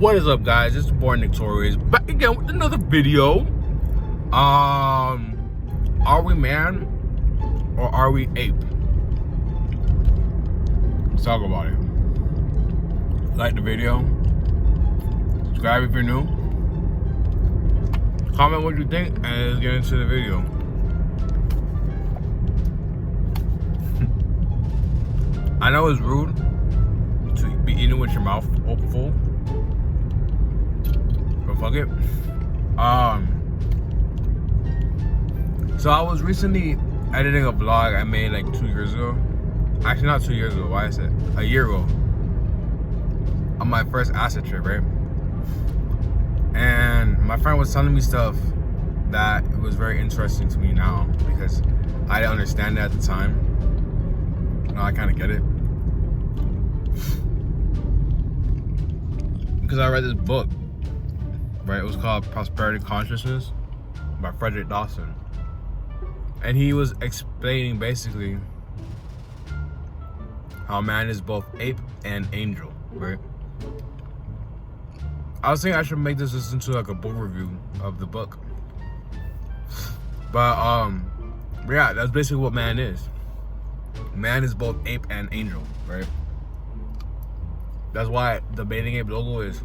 What is up, guys? It's your boy Torius back again with another video. Are we man or are we ape? Let's talk about it. Like the video, subscribe if you're new, comment what you think, and let's get into the video. I know it's rude to be eating with your mouth open full. But fuck it. So I was recently editing a vlog I made like 2 years ago. Actually, not 2 years ago. Why is it? A year ago. On my first acid trip, right? And my friend was telling me stuff that was very interesting to me now because I didn't understand it at the time. Now I kind of get it. Because I read this book. Right, it was called Prosperity Consciousness by Frederick Dawson, and he was explaining basically how man is both ape and angel, right? I was thinking I should make this into like a book review of the book, but yeah, that's basically what man is. Man is both ape and angel, right? That's why the Bathing Ape logo is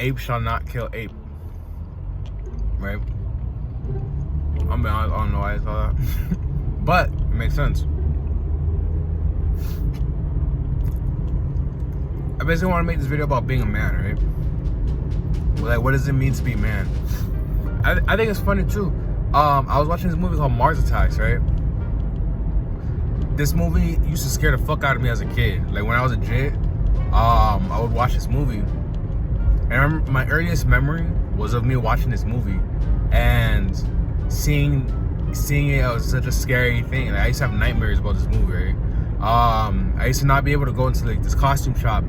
ape shall not kill ape, right? I mean, I don't know why I saw that, but it makes sense. I basically want to make this video about being a man, right? Like, what does it mean to be a man? I think it's funny too. I was watching this movie called Mars Attacks, right? This movie used to scare the fuck out of me as a kid. Like when I was a kid, I would watch this movie. And I remember my earliest memory was of me watching this movie and seeing it as such a scary thing. Like, I used to have nightmares about this movie, right? I used to not be able to go into like this costume shop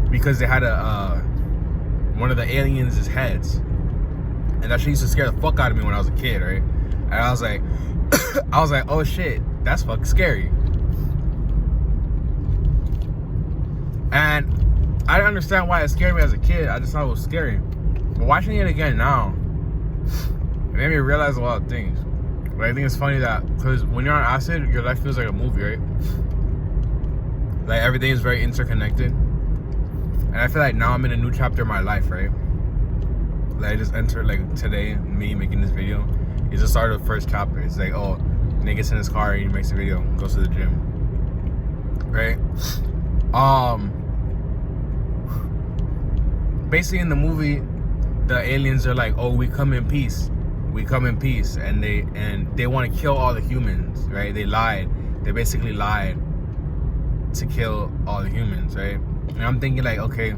because they had one of the aliens' heads, and that shit used to scare the fuck out of me when I was a kid, right? And I was like, oh shit, that's fucking scary. And I didn't understand why it scared me as a kid. I just thought it was scary. But watching it again now, it made me realize a lot of things. But I think it's funny that, because when you're on acid, your life feels like a movie, right? Like everything is very interconnected. And I feel like now I'm in a new chapter of my life, right? Like I just entered, like today, me making this video, is the start of the first chapter. It's like, oh, Nick gets in his car and he makes a video, goes to the gym, right? Basically in the movie, the aliens are like, oh, we come in peace, and they want to kill all the humans, right? They basically lied to kill all the humans, right? And I'm thinking like, okay,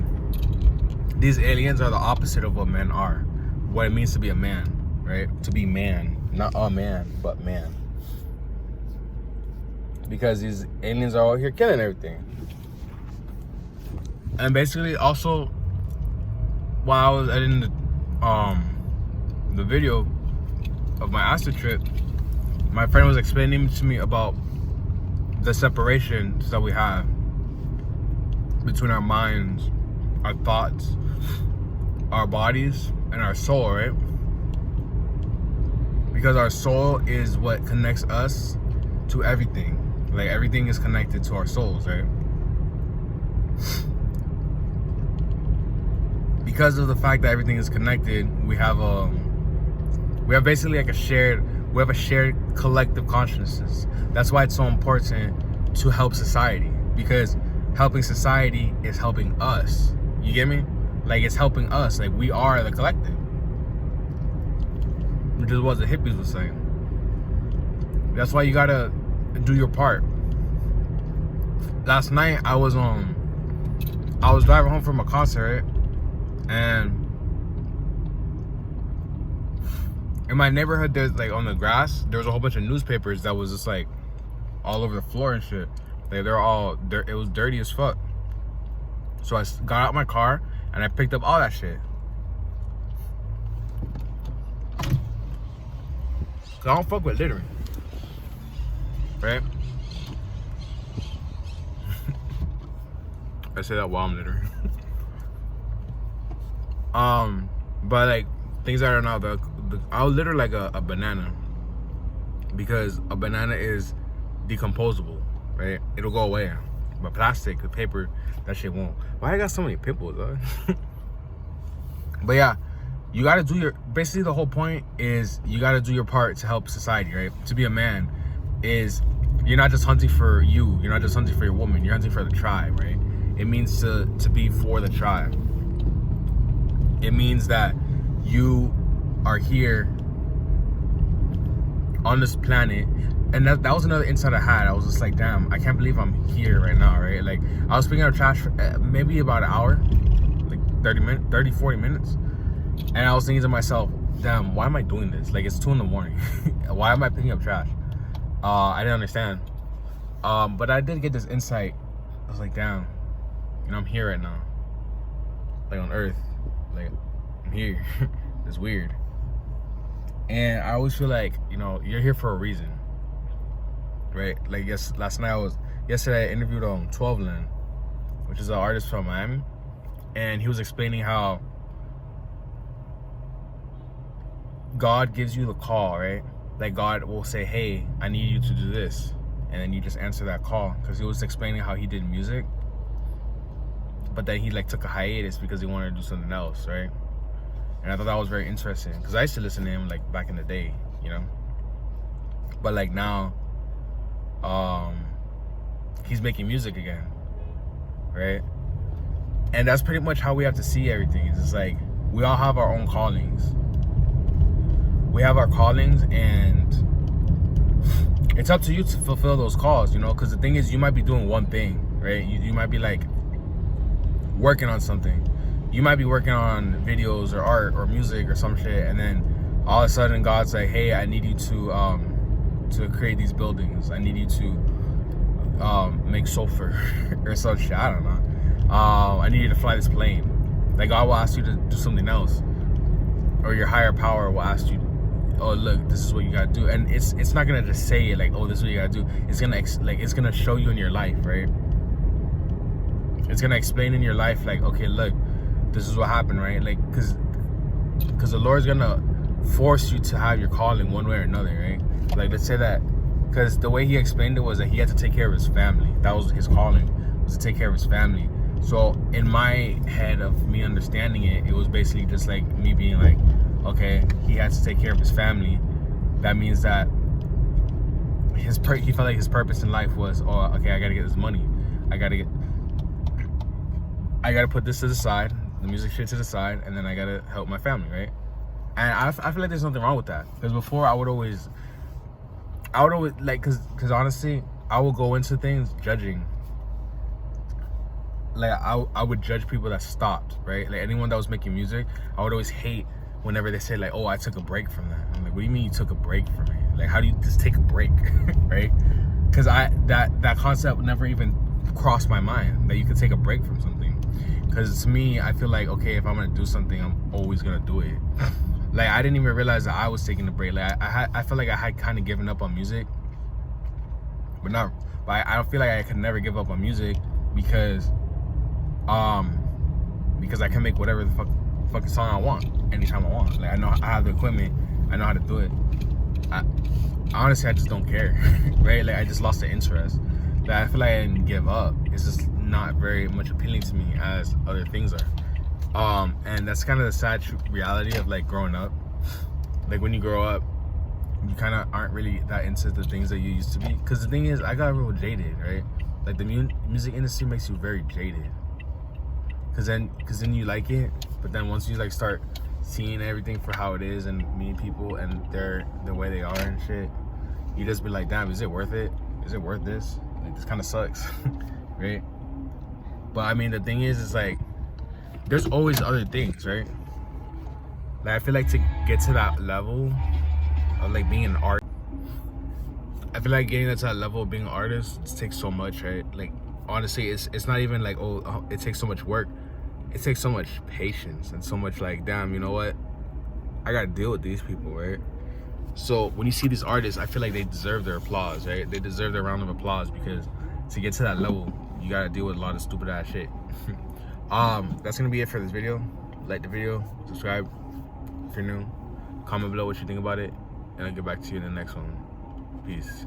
these aliens are the opposite of what men are, what it means to be a man, right? To be man, not a man, but man, because these aliens are out here killing everything. And basically also, while I was editing the video of my acid trip, my friend was explaining to me about the separations that we have between our minds, our thoughts, our bodies, and our soul, right? Because our soul is what connects us to everything. Like everything is connected to our souls, right? Because of the fact that everything is connected, we have basically like a shared collective consciousness. That's why it's so important to help society, because helping society is helping us. You get me? Like it's helping us. Like we are the collective, which is what the hippies were saying. That's why you gotta do your part. Last night I was driving home from a concert, and in my neighborhood, there's like on the grass, there was a whole bunch of newspapers that was just like all over the floor and shit. Like it was dirty as fuck. So I got out my car and I picked up all that shit. So I don't fuck with littering, right? I say that while I'm littering. But like things that are now I'll litter like a banana, because a banana is decomposable, right? It'll go away. But plastic, the paper, that shit won't. Why I got so many pimples, dog? But yeah, you gotta do basically the whole point is you gotta do your part to help society, right? To be a man is, you're not just hunting for you, you're not just hunting for your woman, you're hunting for the tribe, right? It means to be for the tribe. It means that you are here on this planet. And that was another insight I had. I was just like, damn, I can't believe I'm here right now, right? Like, I was picking up trash for maybe about an hour, like 30, 40 minutes. And I was thinking to myself, damn, why am I doing this? Like, it's 2 in the morning. Why am I picking up trash? I didn't understand. But I did get this insight. I was like, damn, you know, I'm here right now. Like, on Earth. Like, I'm here. It's weird. And I always feel like, you know, you're here for a reason. Right, like yesterday I interviewed 12 which is an artist from Miami, and he was explaining how God gives you the call, right? Like, God will say, hey, I need you to do this, and then you just answer that call. Because he was explaining how he did music, but then he like took a hiatus because he wanted to do something else, right? And I thought that was very interesting, because I used to listen to him like back in the day, you know, but like now he's making music again, right? And that's pretty much how we have to see everything. It's just like, we all have our own callings. We have our callings, and it's up to you to fulfill those calls, you know? Because the thing is, you might be doing one thing, right? You might be like working on something. You might be working on videos or art or music or some shit, and then all of a sudden God's like, hey, I need you to create these buildings. I need you to make sulfur or some shit. I don't know. I need you to fly this plane. Like, God will ask you to do something else, or your higher power will ask you, oh, look, this is what you gotta do. And it's not gonna just say it like, oh, this is what you gotta do. It's gonna it's gonna show you in your life, right? It's gonna explain in your life, like, okay, look, this is what happened, right? Like, because the Lord's gonna force you to have your calling one way or another, right? Like, let's say that, because the way he explained it was that he had to take care of his family. That was his calling, was to take care of his family. So in my head of me understanding it, it was basically just like me being like, okay, he had to take care of his family. That means that he felt like his purpose in life was, oh, okay, I gotta get this money. I gotta put this to the side, the music shit to the side, and then I gotta help my family, right? And I feel like there's nothing wrong with that. Because before I would always like, because honestly, I would go into things judging. Like, I would judge people that stopped, right? Like, anyone that was making music, I would always hate whenever they say like, oh, I took a break from that. I'm like, what do you mean you took a break from it? Like, how do you just take a break, right? Because that concept never even crossed my mind, that you could take a break from something. Because to me, I feel like, okay, if I'm gonna do something, I'm always gonna do it. Like, I didn't even realize that I was taking a break. Like, I felt like I had kind of given up on music, but I don't feel like I could never give up on music, because I can make whatever the fucking song I want anytime I want. Like, I know I have the equipment, I know how to do it. Honestly, I just don't care, right? Like, I just lost the interest. Like, I feel like I didn't give up. It's just not very much appealing to me as other things are. And that's kind of the sad reality of like growing up. Like, when you grow up, you kind of aren't really that into the things that you used to be. Because the thing is, I got real jaded, right? Like, the music industry makes you very jaded. Because then you like it, but then once you like start seeing everything for how it is and meeting people and the way they are and shit, you just be like, damn, is it worth it? Is it worth this? Like, this kind of sucks, right? But I mean, the thing is like, there's always other things, right? Like, I feel like to get to that level of like being an artist, I feel like getting to that level of being an artist, it takes so much, right? Like, honestly, it's not even like, oh, it takes so much work. It takes so much patience and so much like, damn, you know what? I gotta deal with these people, right? So when you see these artists, I feel like they deserve their applause, right? They deserve their round of applause, because to get to that level, you gotta deal with a lot of stupid ass shit. That's gonna be it for this video. like the video, subscribe if you're new, comment below what you think about it, and I'll get back to you in the next one. Peace.